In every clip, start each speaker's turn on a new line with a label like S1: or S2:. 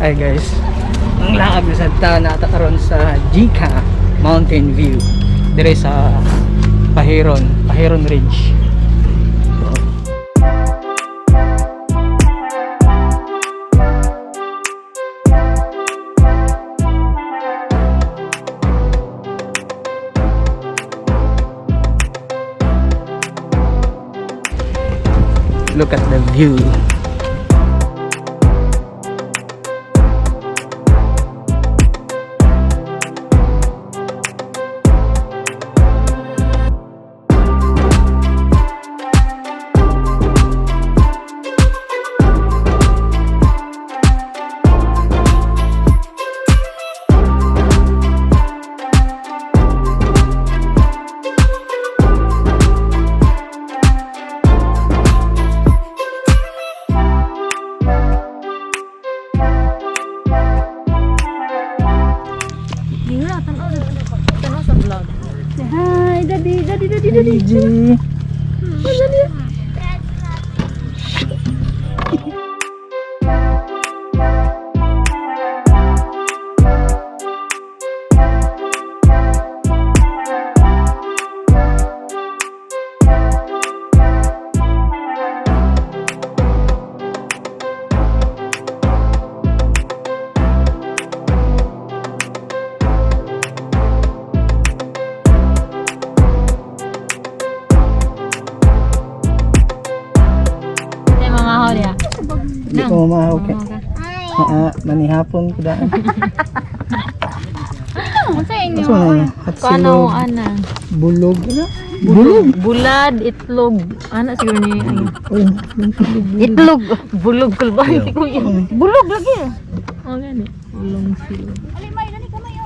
S1: tayo guys. Ang lakag sa na karon sa Jika Mountain View. Dire sa Pahiron Ridge. Look at the view.
S2: Hi, daddy. Hindi ko mamahawag ka. Manihapon ko daan. Sa inyo.
S1: Hatsilog. Bulog.
S2: Bulad, itlog. Ana siguro ni itlog. Bulog kalba. Bulog lagi. Oh, gani. Ulong silog. Alimay, dali kamay.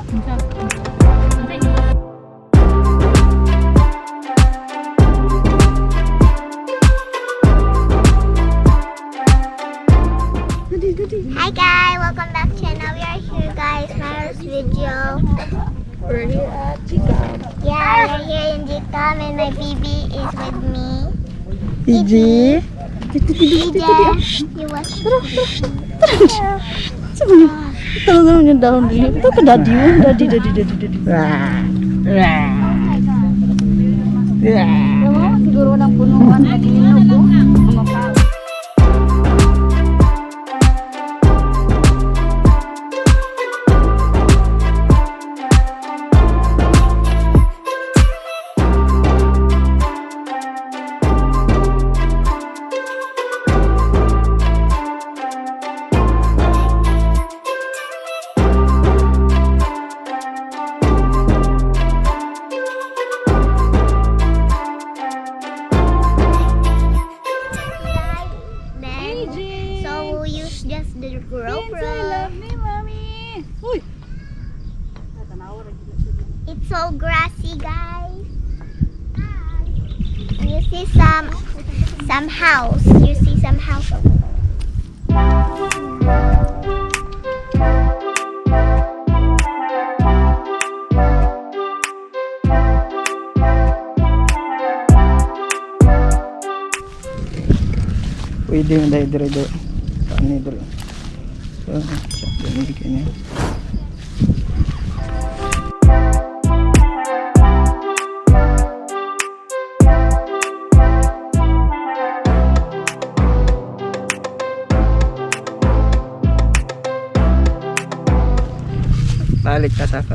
S3: Hi guys, welcome back to channel. We are here guys, my first video.
S2: We're here at Jika.
S3: Yeah, we're here in Jikam and my baby is with me.
S1: EJ.
S3: You watch.
S2: Talaga yung down dili. Ito ka daddy mo. Daddy. Siguro ng punuan ng inog ko.
S3: So we use just the GoPro.
S2: Mommy. Uy.
S3: It's so grassy, guys. And you see some house. You see some house over there.
S1: Pwede yung dire-dire. Paano dire? So, hindi ka niya. Balik ta saka.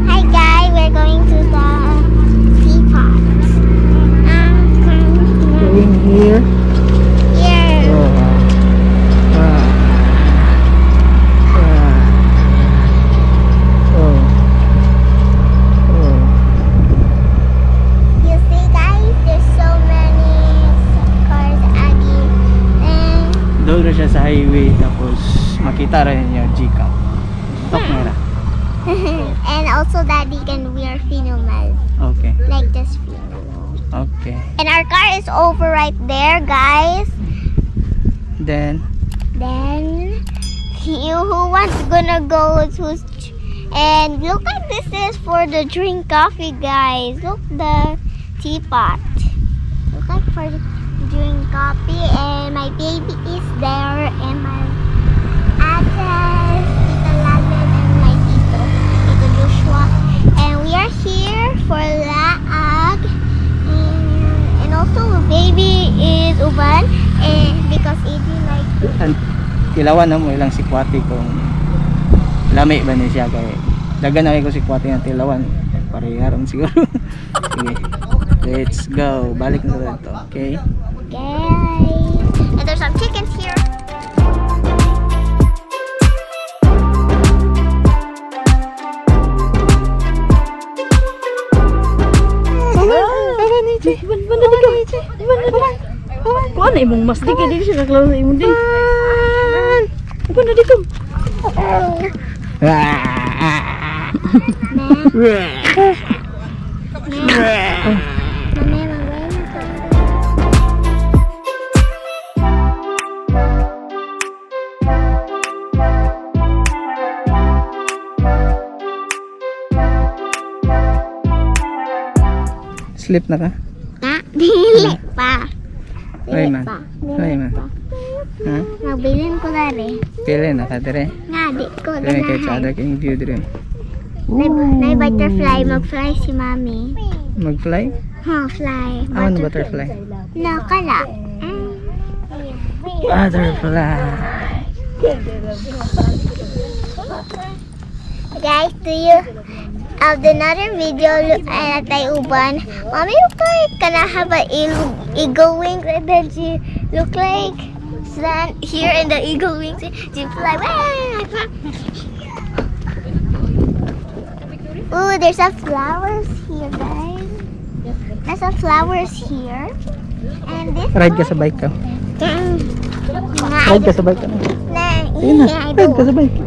S3: Hi guys, we're going to the teapot.
S1: Going here.
S3: Here. You see guys, there's so many cars again. And
S1: Doon na siya sa highway tapos makita rin niya Jika. Tok na.
S3: and also daddy can wear finomal.
S1: Okay.
S3: Like this finomal.
S1: Okay.
S3: And our car is over right there, guys.
S1: Then,
S3: Then you who wants gonna go to and look like this is for the drink coffee, guys. Look the teapot. Look like for the drink coffee, and my baby is there, and my ate, Tita Lalin, and my Tito Joshua. And we are here for Laag, and also baby is Uban, and because it like
S1: tilawan na mo ilang sikwati kung lami ba niya siya kay dagan na ko sikwati ng tilawan pariharon siguro. Sige, let's go, balik na dito. Okay,
S3: okay. And there's some chickens here.
S2: Kuha na imong mas di ka di siya naklaro sa imong din. Kuha na dito.
S1: sleep na ka?
S3: Dili pa.
S1: Ay man, ay man. Ha?
S3: Nabilin ko na rin.
S1: Pili na ka dire.
S3: Nga, di ko
S1: Dire kay sa
S3: ganahan.
S1: king view dire.
S3: May butterfly. Mag-fly si mami.
S1: Mag-fly?
S3: Fly.
S1: Awan butterfly.
S3: No, kala.
S1: Butterfly.
S3: Guys, do you of another video look at tay uban? Mommy look like kana have a eagle wings, and then she look like stand here in the eagle wings. She fly. Ooh, there's some flowers here, guys. There's some flowers here. And this
S1: Ride ka sa bike ka. Ride ka sa bike ka. Sige na, ride ka sa bike.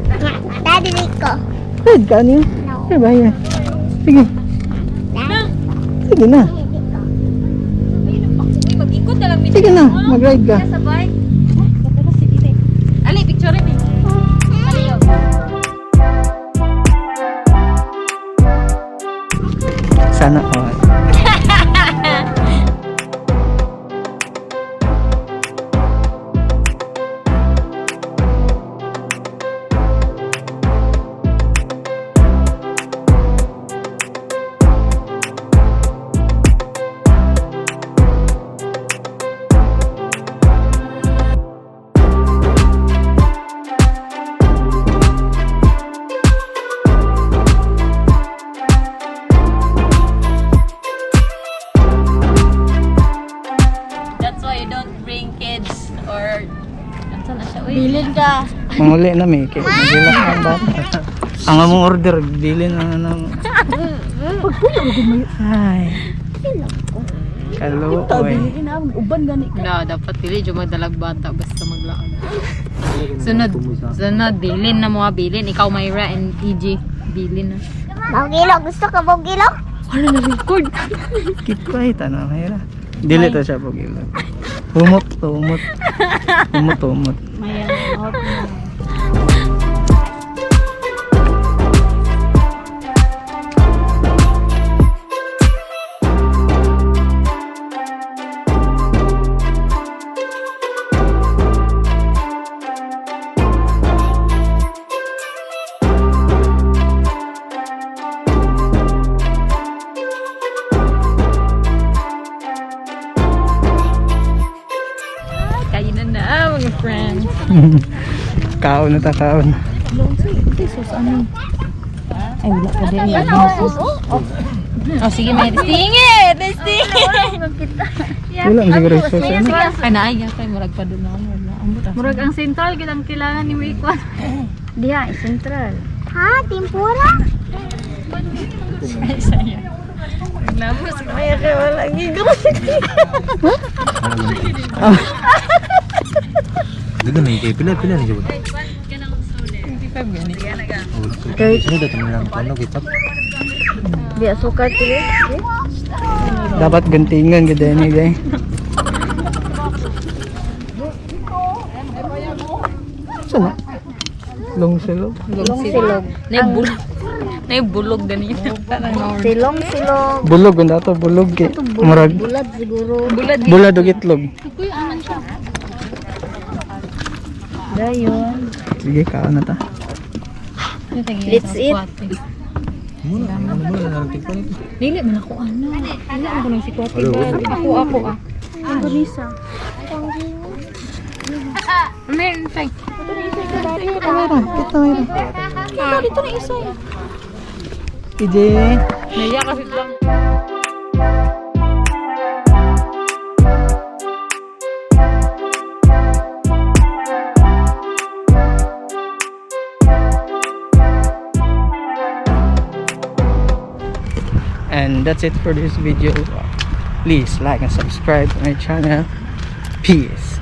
S3: Daddy Rico.
S1: Ride ka niyo.
S3: No.
S1: Ay ba yan? Sige, sige na.
S2: Mag-ikot na lang
S1: Sige na, mag-ride ka.
S2: sa bike. Ali, picture rin. Ali yun.
S1: Sana all.
S2: That's why you don't bring kids or nasa na siya. Bilin ka.
S1: Manguli na may kaya nagilak ang bata. Ang among order, bilin na ng... Ay. Kalo, oy.
S2: Uban gani. Na, dapat dili jo magdalag bata basta maglaan. Sunod bilin na mga bilin. Ikaw Myra and EJ bilin na.
S3: Bogilo, gusto ka bogilo?
S2: Ano na record?
S1: Keep quiet, ano, Mayra. Dili to siya po gilak. Humot to, humot. Humot.
S2: Maya, out na. Kainan na mga friends.
S1: Kaon na ta, kaon.
S2: Sus, ano? Ay, wala ka din. Oh, sige, may stingit! May stingit!
S1: Wala mo siguro yung sauce, ano?
S2: Ay, naaya kayo. Murag pa doon ako. Murag ang sentral, kitang kailangan ni Maikwan. Diha, sentral.
S3: Ha? Tempura?
S2: Naglamos ko kaya kayo wala gigil.
S4: Dagan na yung pila na siya. Ano dito na lang ano kitap?
S2: Biya, sukar tuloy.
S1: Dapat gantingan ka din, guys. Sana? Long silog.
S2: Silog. Naibulog ganito.
S3: Silong.
S1: Bulog ganda to, bulog kay. Murag
S3: Bulad siguro.
S1: bulad og itlog.
S2: Dayon.
S1: Sige, kaon na ta.
S3: Let's eat.
S4: Muna na tigpan ito.
S2: Dili man ako ano. Dili ako nang si Kwati ba? Ako ah. Indonesia. Meron tay.
S1: Kita mayroon.
S2: Dito na isa.
S1: PJ.
S2: Naya kasi lang.
S1: And that's it for this video. Please like and subscribe to my channel. Peace.